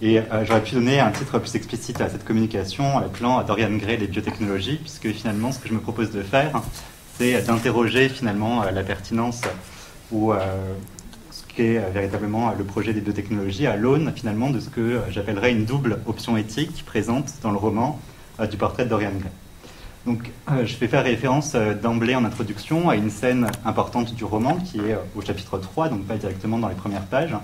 Et j'aurais pu donner un titre plus explicite à cette communication, appelant Dorian Gray les biotechnologies, puisque finalement ce que je me propose de faire, c'est d'interroger finalement la pertinence ou ce qu'est véritablement le projet des biotechnologies à l'aune finalement de ce que j'appellerais une double option éthique présente dans le roman du portrait de Dorian Gray. Donc je vais faire référence d'emblée en introduction à une scène importante du roman qui est au chapitre 3, donc pas directement dans les premières pages,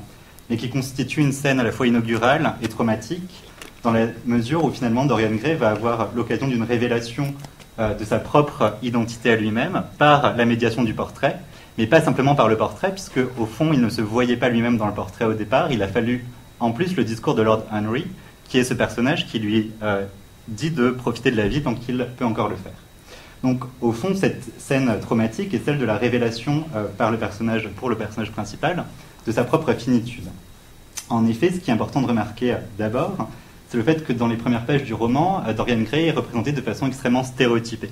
mais qui constitue une scène à la fois inaugurale et traumatique, dans la mesure où finalement Dorian Gray va avoir l'occasion d'une révélation de sa propre identité à lui-même par la médiation du portrait, mais pas simplement par le portrait, puisque au fond il ne se voyait pas lui-même dans le portrait au départ. Il a fallu en plus le discours de Lord Henry, qui est ce personnage qui lui dit de profiter de la vie tant qu'il peut encore le faire. Donc au fond cette scène traumatique est celle de la révélation par le personnage, pour le personnage principal, de sa propre finitude. En effet, ce qui est important de remarquer d'abord, c'est le fait que dans les premières pages du roman, Dorian Gray est représenté de façon extrêmement stéréotypée.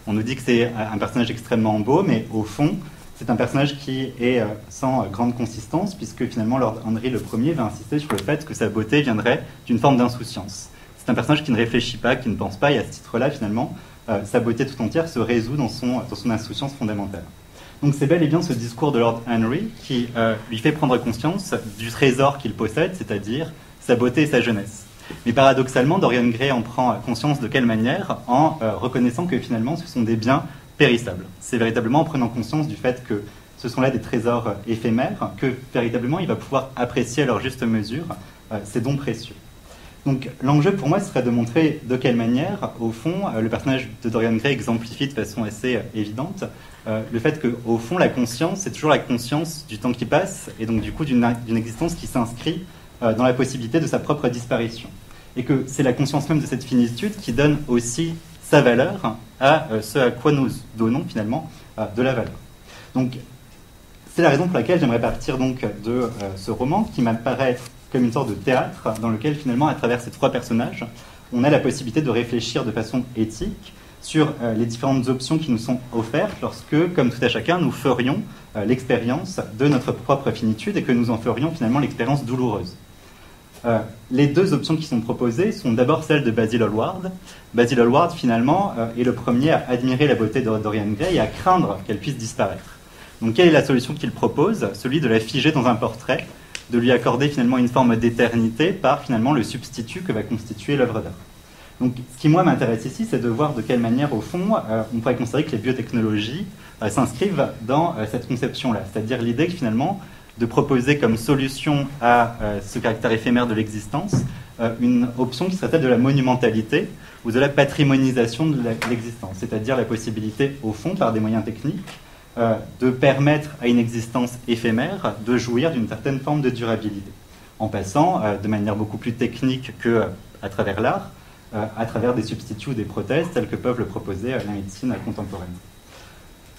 On nous dit que c'est un personnage extrêmement beau, mais au fond, c'est un personnage qui est sans grande consistance, puisque finalement Lord Henry Ier va insister sur le fait que sa beauté viendrait d'une forme d'insouciance. C'est un personnage qui ne réfléchit pas, qui ne pense pas, et à ce titre-là, finalement, sa beauté tout entière se résout dans son insouciance fondamentale. Donc c'est bel et bien ce discours de Lord Henry qui lui fait prendre conscience du trésor qu'il possède, c'est-à-dire sa beauté et sa jeunesse. Mais paradoxalement, Dorian Gray en prend conscience de quelle manière? En reconnaissant que finalement ce sont des biens périssables. C'est véritablement en prenant conscience du fait que ce sont là des trésors éphémères que véritablement il va pouvoir apprécier à leur juste mesure ces dons précieux. Donc l'enjeu pour moi serait de montrer de quelle manière, au fond, le personnage de Dorian Gray exemplifie de façon assez évidente le fait qu'au fond, la conscience, c'est toujours la conscience du temps qui passe, et donc du coup d'une existence qui s'inscrit dans la possibilité de sa propre disparition. Et que c'est la conscience même de cette finitude qui donne aussi sa valeur à ce à quoi nous donnons finalement de la valeur. Donc c'est la raison pour laquelle j'aimerais partir donc de ce roman qui m'apparaît comme une sorte de théâtre dans lequel finalement, à travers ces trois personnages, on a la possibilité de réfléchir de façon éthique sur les différentes options qui nous sont offertes lorsque, comme tout à chacun, nous ferions l'expérience de notre propre finitude et que nous en ferions finalement l'expérience douloureuse. Les deux options qui sont proposées sont d'abord celles de Basil Hallward. Basil Hallward, finalement, est le premier à admirer la beauté de Dorian Gray et à craindre qu'elle puisse disparaître. Donc quelle est la solution qu'il propose? Celui de la figer dans un portrait, de lui accorder finalement une forme d'éternité par finalement le substitut que va constituer l'œuvre d'art. Donc, ce qui, moi, m'intéresse ici, c'est de voir de quelle manière, au fond, on pourrait considérer que les biotechnologies s'inscrivent dans cette conception-là. C'est-à-dire l'idée que, finalement, de proposer comme solution à ce caractère éphémère de l'existence une option qui serait celle de la monumentalité ou de la patrimonisation de l'existence. C'est-à-dire la possibilité, au fond, par des moyens techniques, de permettre à une existence éphémère de jouir d'une certaine forme de durabilité, en passant, de manière beaucoup plus technique qu'à travers l'art, à travers des substituts ou des prothèses telles que peuvent le proposer la médecine contemporaine.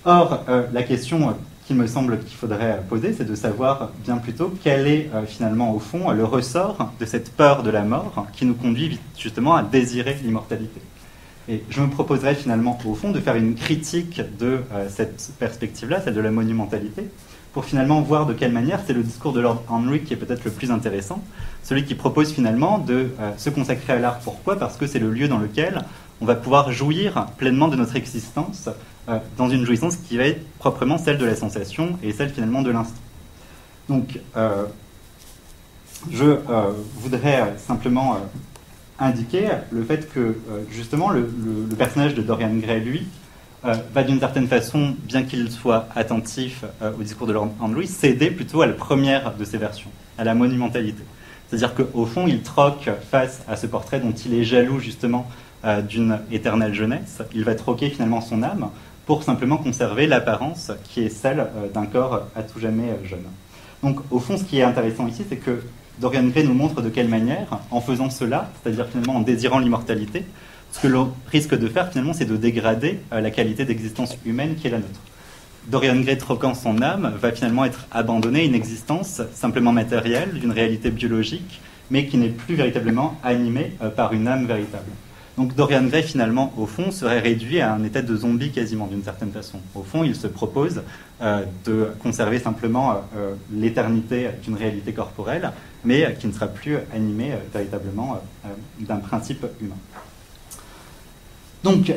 Or, la question qu'il me semble qu'il faudrait poser, c'est de savoir bien plutôt quel est finalement au fond le ressort de cette peur de la mort qui nous conduit justement à désirer l'immortalité. Et je me proposerais finalement au fond de faire une critique de cette perspective-là, celle de la monumentalité, pour finalement voir de quelle manière, c'est le discours de Lord Henry qui est peut-être le plus intéressant, celui qui propose finalement de se consacrer à l'art. Pourquoi? Parce que c'est le lieu dans lequel on va pouvoir jouir pleinement de notre existence, dans une jouissance qui va être proprement celle de la sensation et celle finalement de l'instant. Donc, je voudrais simplement indiquer le fait que justement le personnage de Dorian Gray, lui, va d'une certaine façon, bien qu'il soit attentif au discours de Lord Henry, céder plutôt à la première de ces versions, à la monumentalité. C'est-à-dire qu'au fond, il troque face à ce portrait dont il est jaloux justement d'une éternelle jeunesse, il va troquer finalement son âme pour simplement conserver l'apparence qui est celle d'un corps à tout jamais jeune. Donc au fond, ce qui est intéressant ici, c'est que Dorian Gray nous montre de quelle manière, en faisant cela, c'est-à-dire finalement en désirant l'immortalité, ce que l'on risque de faire finalement, c'est de dégrader la qualité d'existence humaine qui est la nôtre. Dorian Gray, troquant son âme, va finalement être abandonné à une existence simplement matérielle, d'une réalité biologique, mais qui n'est plus véritablement animée par une âme véritable. Donc Dorian Gray, finalement, au fond, serait réduit à un état de zombie quasiment, d'une certaine façon. Au fond, il se propose de conserver simplement l'éternité d'une réalité corporelle, mais qui ne sera plus animée véritablement d'un principe humain. Donc,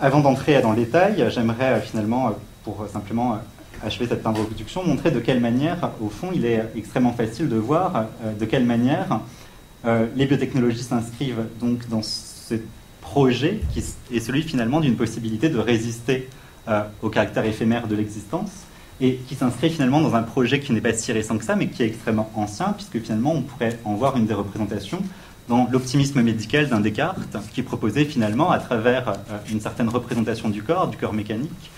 avant d'entrer dans le détail, j'aimerais finalement, pour simplement achever cette introduction, montrer de quelle manière, au fond, il est extrêmement facile de voir de quelle manière les biotechnologies s'inscrivent donc dans ce projet qui est celui finalement d'une possibilité de résister au caractère éphémère de l'existence et qui s'inscrit finalement dans un projet qui n'est pas si récent que ça, mais qui est extrêmement ancien, puisque finalement on pourrait en voir une des représentations dans l'optimisme médical d'un Descartes, qui proposait finalement, à travers une certaine représentation du corps mécanique,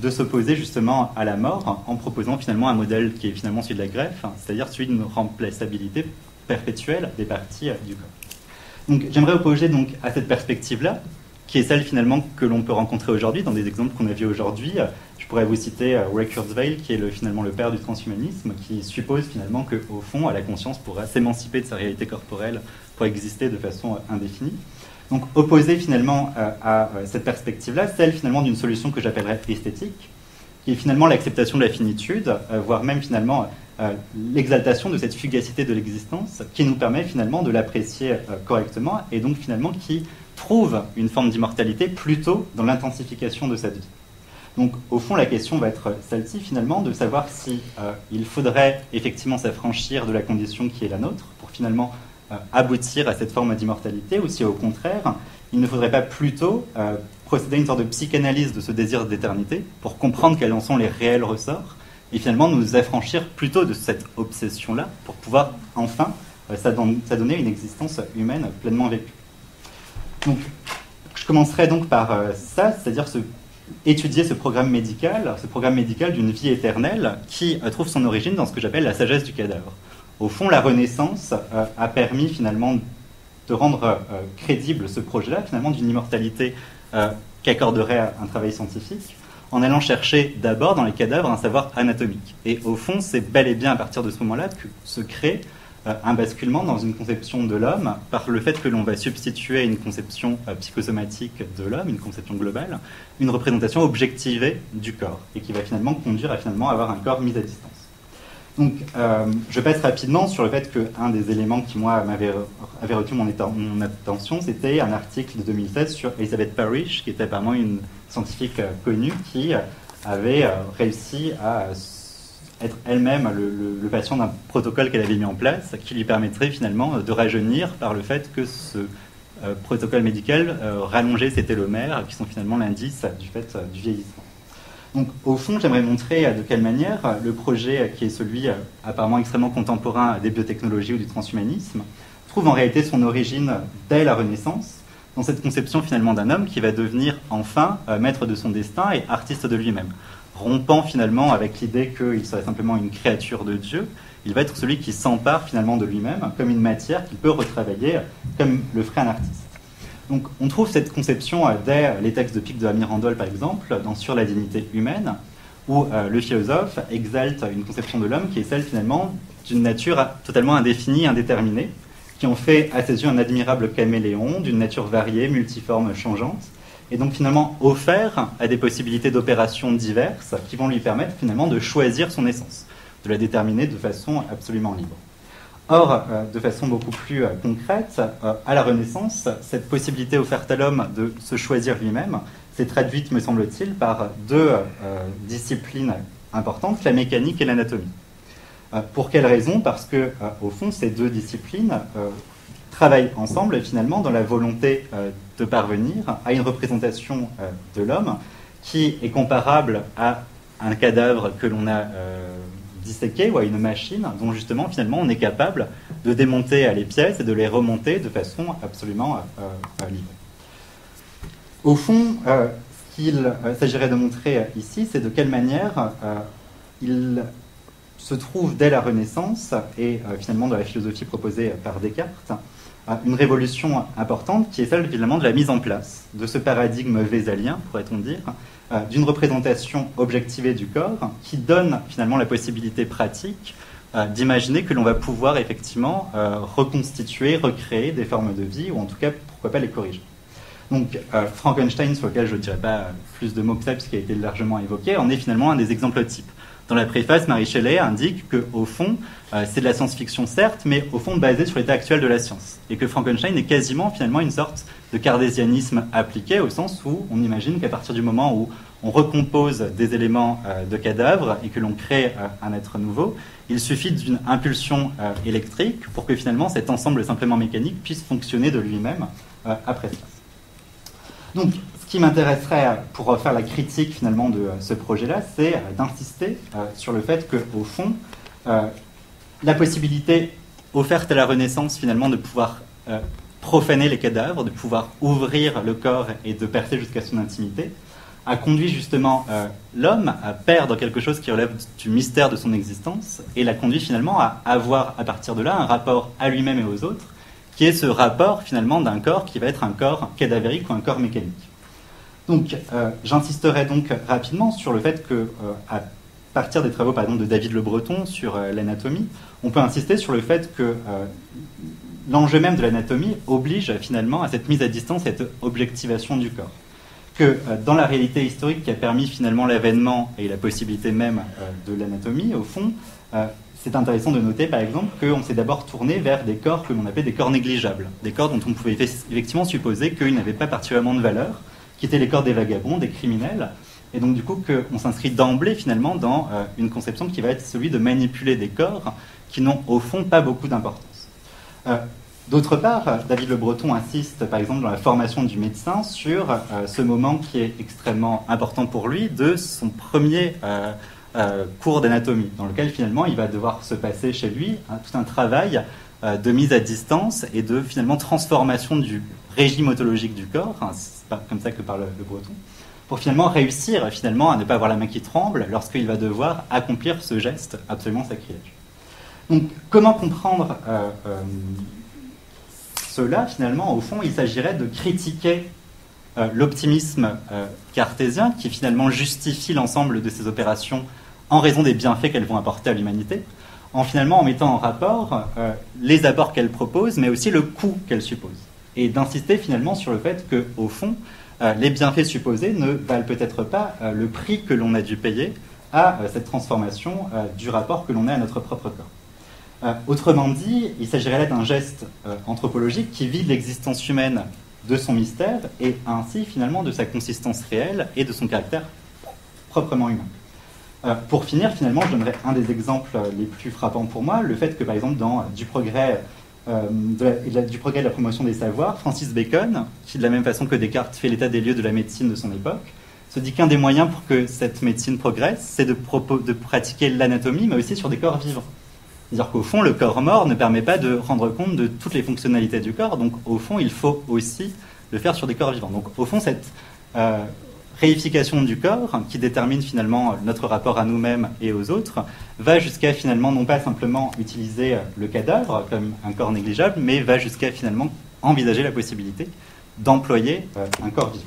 de s'opposer justement à la mort, en proposant finalement un modèle qui est finalement celui de la greffe, c'est-à-dire celui d'une remplaçabilité perpétuelle des parties du corps. Donc j'aimerais opposer donc à cette perspective-là, qui est celle finalement que l'on peut rencontrer aujourd'hui, dans des exemples qu'on a vus aujourd'hui. Je pourrais vous citer Ray Kurzweil, qui est finalement le père du transhumanisme, qui suppose finalement qu'au fond, la conscience pourra s'émanciper de sa réalité corporelle pour exister de façon indéfinie. Donc opposé finalement à cette perspective-là, celle finalement d'une solution que j'appellerais esthétique, qui est finalement l'acceptation de la finitude, voire même finalement l'exaltation de cette fugacité de l'existence, qui nous permet finalement de l'apprécier correctement, et donc finalement qui trouve une forme d'immortalité plutôt dans l'intensification de sa vie. Donc au fond, la question va être celle-ci finalement, de savoir si il faudrait effectivement s'affranchir de la condition qui est la nôtre, pour finalement aboutir à cette forme d'immortalité, ou si au contraire, il ne faudrait pas plutôt procéder à une sorte de psychanalyse de ce désir d'éternité, pour comprendre quels en sont les réels ressorts, et finalement nous affranchir plutôt de cette obsession-là, pour pouvoir enfin s'adonner une existence humaine pleinement vécue. Donc, je commencerai donc par ça, c'est-à-dire étudier ce programme médical d'une vie éternelle qui trouve son origine dans ce que j'appelle la sagesse du cadavre. Au fond, la Renaissance a permis finalement de rendre crédible ce projet-là, finalement d'une immortalité qu'accorderait un travail scientifique, en allant chercher d'abord dans les cadavres un savoir anatomique. Et au fond, c'est bel et bien à partir de ce moment-là que se crée un basculement dans une conception de l'homme par le fait que l'on va substituer à une conception psychosomatique de l'homme, une conception globale, une représentation objectivée du corps, et qui va finalement conduire à avoir un corps mis à distance. Donc, je passe rapidement sur le fait qu'un des éléments qui, moi, avait retenu mon attention, c'était un article de 2016 sur Elizabeth Parrish, qui était apparemment une scientifique connue, qui avait réussi à être elle-même le patient d'un protocole qu'elle avait mis en place, qui lui permettrait finalement de rajeunir par le fait que ce protocole médical rallongeait ses télomères, qui sont finalement l'indice du vieillissement. Donc, au fond, j'aimerais montrer de quelle manière le projet, qui est celui apparemment extrêmement contemporain des biotechnologies ou du transhumanisme, trouve en réalité son origine dès la Renaissance, dans cette conception finalement d'un homme qui va devenir enfin maître de son destin et artiste de lui-même. Rompant finalement avec l'idée qu'il serait simplement une créature de Dieu, il va être celui qui s'empare finalement de lui-même comme une matière qu'il peut retravailler comme le ferait un artiste. Donc on trouve cette conception dès les textes de Pic de Mirandol par exemple, dans Sur la dignité humaine, où le philosophe exalte une conception de l'homme qui est celle finalement d'une nature totalement indéfinie, indéterminée, qui en fait à ses yeux un admirable caméléon, d'une nature variée, multiforme, changeante, et donc finalement offert à des possibilités d'opérations diverses qui vont lui permettre finalement de choisir son essence, de la déterminer de façon absolument libre. Or, de façon beaucoup plus concrète, à la Renaissance, cette possibilité offerte à l'homme de se choisir lui-même s'est traduite, me semble-t-il, par deux disciplines importantes, la mécanique et l'anatomie. Pour quelle raison ? Parce que, au fond, ces deux disciplines travaillent ensemble, finalement, dans la volonté de parvenir à une représentation de l'homme qui est comparable à un cadavre que l'on a disséqué ou à une machine dont, justement, finalement, on est capable de démonter les pièces et de les remonter de façon absolument libre. Au fond, ce qu'il s'agirait de montrer ici, c'est de quelle manière il se trouve dès la Renaissance et finalement dans la philosophie proposée par Descartes, une révolution importante qui est celle finalement de la mise en place de ce paradigme vésalien, pourrait-on dire, d'une représentation objectivée du corps qui donne finalement la possibilité pratique d'imaginer que l'on va pouvoir effectivement reconstituer, recréer des formes de vie, ou en tout cas pourquoi pas les corriger. Donc Frankenstein, sur lequel je ne dirais pas plus de mots que ça, puisqu'il a été largement évoqué, en est finalement un des exemples types. Dans la préface, Mary Shelley indique qu'au fond, c'est de la science-fiction certes, mais au fond basée sur l'état actuel de la science. Et que Frankenstein est quasiment finalement une sorte de cartésianisme appliqué, au sens où on imagine qu'à partir du moment où on recompose des éléments de cadavres et que l'on crée un être nouveau, il suffit d'une impulsion électrique pour que finalement cet ensemble simplement mécanique puisse fonctionner de lui-même après ça. Donc, ce qui m'intéresserait pour faire la critique finalement de ce projet-là, c'est d'insister sur le fait qu'au fond, la possibilité offerte à la Renaissance finalement de pouvoir profaner les cadavres, de pouvoir ouvrir le corps et de percer jusqu'à son intimité, a conduit justement l'homme à perdre quelque chose qui relève du mystère de son existence et l'a conduit finalement à avoir à partir de là un rapport à lui-même et aux autres, qui est ce rapport finalement d'un corps qui va être un corps cadavérique ou un corps mécanique. Donc j'insisterai donc rapidement sur le fait que à partir des travaux par exemple de David Le Breton sur l'anatomie, on peut insister sur le fait que l'enjeu même de l'anatomie oblige finalement à cette mise à distance, cette objectivation du corps. Que dans la réalité historique qui a permis finalement l'avènement et la possibilité même de l'anatomie, au fond, c'est intéressant de noter par exemple qu'on s'est d'abord tourné vers des corps que l'on appelait des corps négligeables, des corps dont on pouvait effectivement supposer qu'ils n'avaient pas particulièrement de valeur, qui étaient les corps des vagabonds, des criminels, et donc du coup qu'on s'inscrit d'emblée finalement dans une conception qui va être celui de manipuler des corps qui n'ont au fond pas beaucoup d'importance. D'autre part, David Le Breton insiste, par exemple, dans la formation du médecin, sur ce moment qui est extrêmement important pour lui, de son premier cours d'anatomie, dans lequel finalement il va devoir se passer chez lui tout un travail de mise à distance et de finalement transformation du régime autologique du corps, c'est pas comme ça que parle Le Breton, pour finalement réussir finalement à ne pas avoir la main qui tremble lorsqu'il va devoir accomplir ce geste absolument sacrilège. Donc, comment comprendre cela, finalement, au fond, il s'agirait de critiquer l'optimisme cartésien qui finalement justifie l'ensemble de ces opérations en raison des bienfaits qu'elles vont apporter à l'humanité, en mettant en rapport les apports qu'elles proposent, mais aussi le coût qu'elles supposent. Et d'insister finalement sur le fait qu'au fond, les bienfaits supposés ne valent peut-être pas le prix que l'on a dû payer à cette transformation du rapport que l'on a à notre propre corps. Autrement dit, il s'agirait là d'un geste anthropologique qui vide l'existence humaine de son mystère et ainsi finalement de sa consistance réelle et de son caractère proprement humain. Pour finir, finalement, je donnerai un des exemples les plus frappants pour moi, le fait que par exemple dans Du progrès de la promotion des savoirs, Francis Bacon, qui de la même façon que Descartes fait l'état des lieux de la médecine de son époque, se dit qu'un des moyens pour que cette médecine progresse, c'est de pratiquer l'anatomie, mais aussi sur des corps vivants. C'est-à-dire qu'au fond, le corps mort ne permet pas de rendre compte de toutes les fonctionnalités du corps. Donc, au fond, il faut aussi le faire sur des corps vivants. Donc, au fond, cette réification du corps, qui détermine finalement notre rapport à nous-mêmes et aux autres, va jusqu'à finalement non pas simplement utiliser le cadavre comme un corps négligeable, mais va jusqu'à finalement envisager la possibilité d'employer un corps vivant.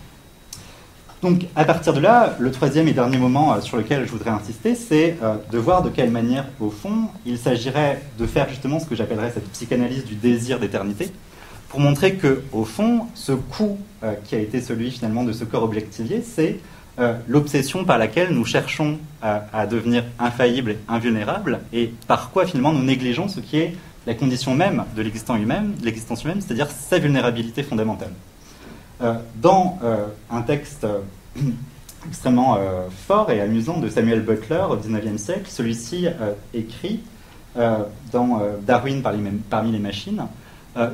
Donc, à partir de là, le troisième et dernier moment sur lequel je voudrais insister, c'est de voir de quelle manière, au fond, il s'agirait de faire justement ce que j'appellerais cette psychanalyse du désir d'éternité, pour montrer que, au fond, ce coup qui a été celui finalement de ce corps objectivé, c'est l'obsession par laquelle nous cherchons à devenir infaillibles et invulnérables, et par quoi finalement nous négligeons ce qui est la condition même de l'existence humaine, c'est-à-dire sa vulnérabilité fondamentale. Dans un texte extrêmement fort et amusant de Samuel Butler au XIXe siècle, celui-ci écrit dans Darwin parmi les machines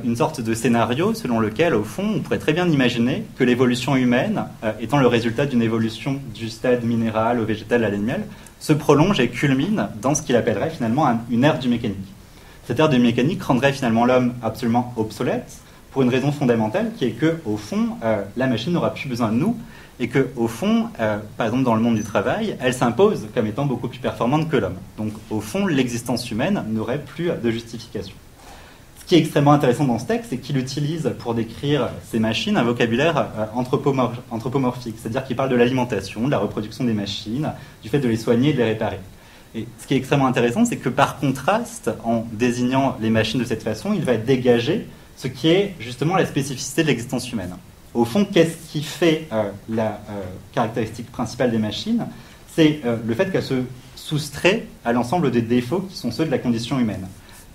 une sorte de scénario selon lequel, au fond, on pourrait très bien imaginer que l'évolution humaine, étant le résultat d'une évolution du stade minéral au végétal à l'animal, se prolonge et culmine dans ce qu'il appellerait finalement une ère du mécanique. Cette ère du mécanique rendrait finalement l'homme absolument obsolète, pour une raison fondamentale qui est que, au fond, la machine n'aura plus besoin de nous et que, au fond, par exemple dans le monde du travail, elle s'impose comme étant beaucoup plus performante que l'homme. Donc, au fond, l'existence humaine n'aurait plus de justification. Ce qui est extrêmement intéressant dans ce texte, c'est qu'il utilise pour décrire ces machines un vocabulaire anthropomorphique, c'est-à-dire qu'il parle de l'alimentation, de la reproduction des machines, du fait de les soigner et de les réparer. Et ce qui est extrêmement intéressant, c'est que par contraste, en désignant les machines de cette façon, il va dégager ce qui est justement la spécificité de l'existence humaine. Au fond, qu'est-ce qui fait la caractéristique principale des machines? C'est le fait qu'elles se soustraient à l'ensemble des défauts qui sont ceux de la condition humaine.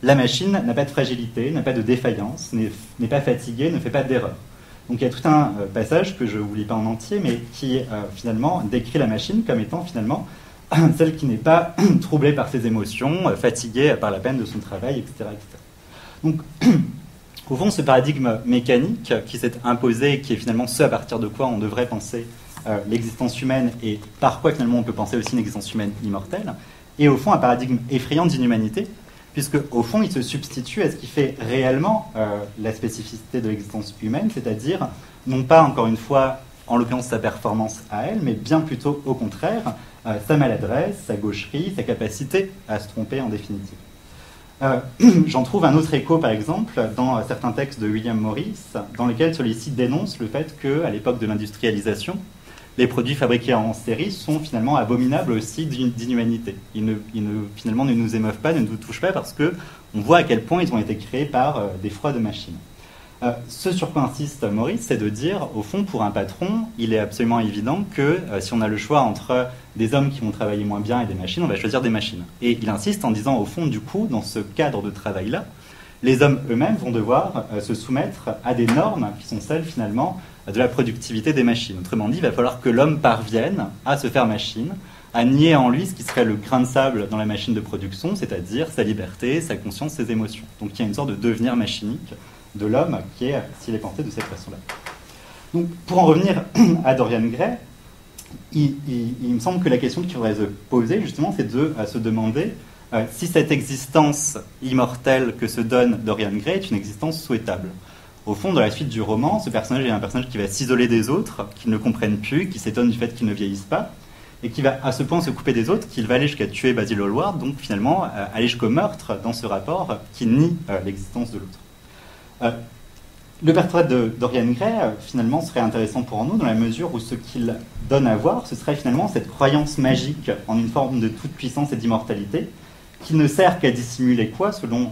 La machine n'a pas de fragilité, n'a pas de défaillance, n'est pas fatiguée, ne fait pas d'erreur. Donc il y a tout un passage que je ne vous lis pas en entier, mais qui finalement décrit la machine comme étant finalement celle qui n'est pas troublée par ses émotions, fatiguée par la peine de son travail, etc. etc. Donc, au fond, ce paradigme mécanique qui s'est imposé, qui est finalement ce à partir de quoi on devrait penser l'existence humaine et par quoi finalement on peut penser aussi une existence humaine immortelle, est au fond un paradigme effrayant d'inhumanité, puisque au fond il se substitue à ce qui fait réellement la spécificité de l'existence humaine, c'est-à-dire non pas encore une fois en l'occurrence sa performance à elle, mais bien plutôt au contraire sa maladresse, sa gaucherie, sa capacité à se tromper en définitive. J'en trouve un autre écho, par exemple, dans certains textes de William Morris, dans lesquels celui-ci dénonce le fait qu'à l'époque de l'industrialisation, les produits fabriqués en série sont finalement abominables aussi d'inhumanité. Finalement ne nous émeuvent pas, ne nous touchent pas, parce qu'on voit à quel point ils ont été créés par des froides machines. Ce sur quoi insiste Morris, c'est de dire, au fond, pour un patron, il est absolument évident que si on a le choix entre des hommes qui vont travailler moins bien et des machines, on va choisir des machines. Et il insiste en disant, au fond, du coup, dans ce cadre de travail-là, les hommes eux-mêmes vont devoir se soumettre à des normes qui sont celles, finalement, de la productivité des machines. Autrement dit, il va falloir que l'homme parvienne à se faire machine, à nier en lui ce qui serait le grain de sable dans la machine de production, c'est-à-dire sa liberté, sa conscience, ses émotions. Donc il y a une sorte de devenir machinique de l'homme qui est, s'il est pensé de cette façon-là. Donc, pour en revenir à Dorian Gray, il me semble que la question qu'il faudrait se poser, justement, c'est de se demander si cette existence immortelle que se donne Dorian Gray est une existence souhaitable. Au fond, dans la suite du roman, ce personnage est un personnage qui va s'isoler des autres, qui ne le comprennent plus, qui s'étonne du fait qu'il ne vieillisse pas, et qui va à ce point se couper des autres qu'il va aller jusqu'à tuer Basil Hallward, donc finalement aller jusqu'au meurtre dans ce rapport qui nie l'existence de l'autre. Le portrait de Dorian Gray, finalement, serait intéressant pour nous dans la mesure où ce qu'il donne à voir, ce serait finalement cette croyance magique en une forme de toute-puissance et d'immortalité, qui ne sert qu'à dissimuler quoi, selon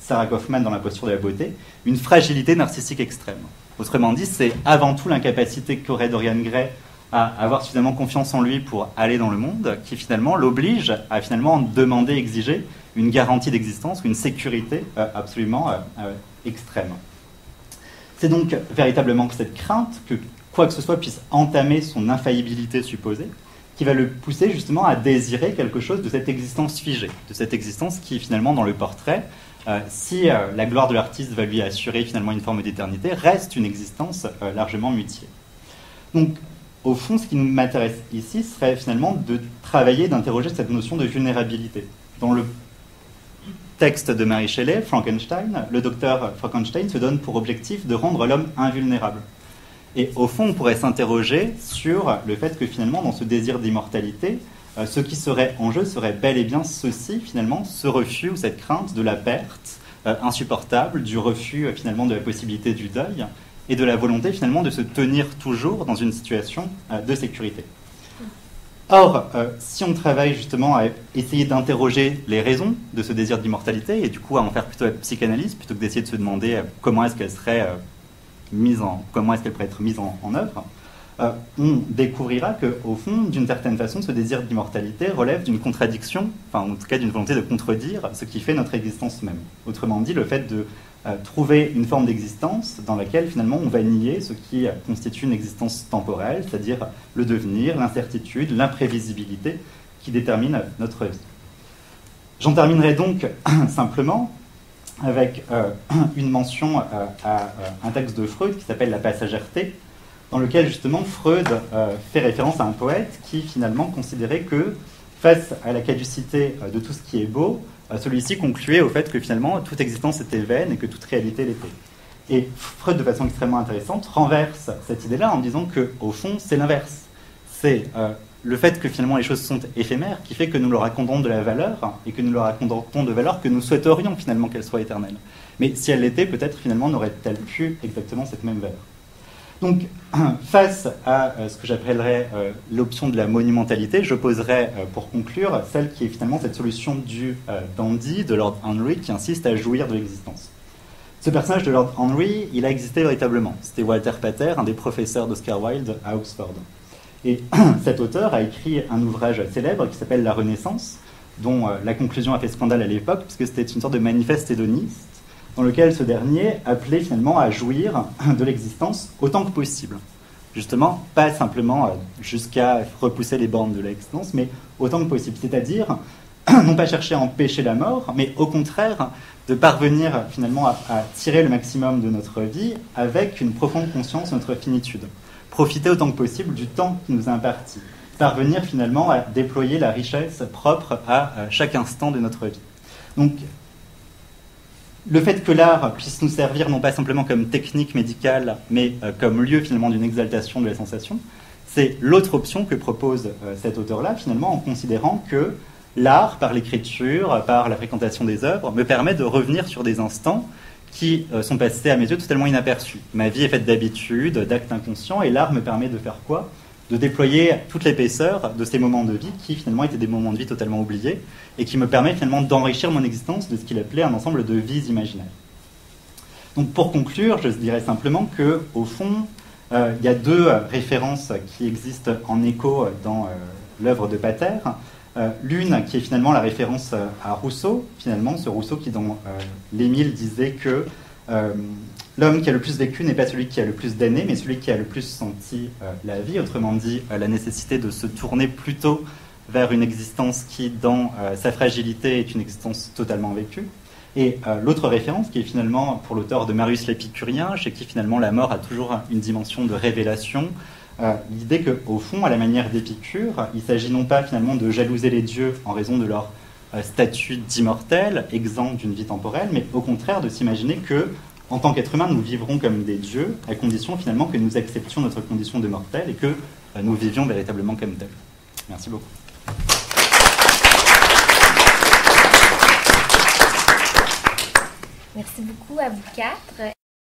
Sarah Kaufman dans La posture de la beauté, une fragilité narcissique extrême. Autrement dit, c'est avant tout l'incapacité qu'aurait Dorian Gray à avoir suffisamment confiance en lui pour aller dans le monde, qui finalement l'oblige à finalement demander, exiger une garantie d'existence ou une sécurité absolument extrême. C'est donc véritablement cette crainte que quoi que ce soit puisse entamer son infaillibilité supposée qui va le pousser justement à désirer quelque chose de cette existence figée, de cette existence qui finalement dans le portrait, si la gloire de l'artiste va lui assurer finalement une forme d'éternité, reste une existence largement mutiée. Donc au fond, ce qui m'intéresse ici serait finalement de travailler, d'interroger cette notion de vulnérabilité. Dans le texte de Mary Shelley, Frankenstein, le docteur Frankenstein se donne pour objectif de rendre l'homme invulnérable. Et au fond, on pourrait s'interroger sur le fait que finalement, dans ce désir d'immortalité, ce qui serait en jeu serait bel et bien ceci, finalement, ce refus ou cette crainte de la perte insupportable, du refus finalement de la possibilité du deuil, et de la volonté finalement de se tenir toujours dans une situation de sécurité. Or, si on travaille justement à essayer d'interroger les raisons de ce désir d'immortalité, et du coup à en faire plutôt la psychanalyse, plutôt que d'essayer de se demander comment est-ce qu'elle serait comment est-ce qu'elle pourrait être mise en œuvre, on découvrira qu'au fond, d'une certaine façon, ce désir d'immortalité relève d'une contradiction, enfin en tout cas d'une volonté de contredire ce qui fait notre existence même. Autrement dit, le fait de trouver une forme d'existence dans laquelle finalement on va nier ce qui constitue une existence temporelle, c'est-à-dire le devenir, l'incertitude, l'imprévisibilité qui détermine notre vie. J'en terminerai donc simplement avec une mention à un texte de Freud qui s'appelle La passagèreté, dans lequel justement Freud fait référence à un poète qui finalement considérait que face à la caducité de tout ce qui est beau, celui-ci concluait au fait que finalement toute existence était vaine et que toute réalité l'était. Et Freud, de façon extrêmement intéressante, renverse cette idée-là en disant qu'au fond, c'est l'inverse. C'est le fait que finalement les choses sont éphémères qui fait que nous leur accordons de la valeur et que nous leur accordons de valeur que nous souhaiterions finalement qu'elle soit éternelle. Mais si elle l'était, peut-être finalement n'aurait-elle plus exactement cette même valeur. Donc, face à ce que j'appellerais l'option de la monumentalité, je poserai, pour conclure, celle qui est finalement cette solution du dandy, de Lord Henry, qui insiste à jouir de l'existence. Ce personnage de Lord Henry, il a existé véritablement. C'était Walter Pater, un des professeurs d'Oscar Wilde à Oxford. Et cet auteur a écrit un ouvrage célèbre qui s'appelle La Renaissance, dont la conclusion a fait scandale à l'époque, puisque c'était une sorte de manifeste hédoniste, dans lequel ce dernier appelait finalement à jouir de l'existence autant que possible. Justement, pas simplement jusqu'à repousser les bornes de l'existence, mais autant que possible. C'est-à-dire, non pas chercher à empêcher la mort, mais au contraire, de parvenir finalement à tirer le maximum de notre vie avec une profonde conscience de notre finitude. Profiter autant que possible du temps qui nous est imparti. Parvenir finalement à déployer la richesse propre à chaque instant de notre vie. Donc, le fait que l'art puisse nous servir non pas simplement comme technique médicale, mais comme lieu finalement d'une exaltation de la sensation, c'est l'autre option que propose cet auteur-là, finalement, en considérant que l'art, par l'écriture, par la fréquentation des œuvres, me permet de revenir sur des instants qui sont passés à mes yeux totalement inaperçus. Ma vie est faite d'habitudes, d'actes inconscients, et l'art me permet de faire quoi ? De déployer toute l'épaisseur de ces moments de vie qui finalement étaient des moments de vie totalement oubliés et qui me permet finalement d'enrichir mon existence de ce qu'il appelait un ensemble de vies imaginaires. Donc pour conclure, je dirais simplement qu'au fond, il y a deux références qui existent en écho dans l'œuvre de Pater. L'une qui est finalement la référence à Rousseau, finalement, ce Rousseau qui dans l'Émile disait que l'homme qui a le plus vécu n'est pas celui qui a le plus d'années, mais celui qui a le plus senti la vie, autrement dit la nécessité de se tourner plutôt vers une existence qui, dans sa fragilité, est une existence totalement vécue. Et l'autre référence, qui est finalement pour l'auteur de Marius l'Épicurien, chez qui finalement la mort a toujours une dimension de révélation, l'idée qu'au fond, à la manière d'Épicure, il s'agit non pas finalement de jalouser les dieux en raison de leur statut d'immortel, exempt d'une vie temporelle, mais au contraire de s'imaginer que, en tant qu'être humain, nous vivrons comme des dieux, à condition finalement que nous acceptions notre condition de mortel et que nous vivions véritablement comme tels. Merci beaucoup. Merci beaucoup à vous quatre.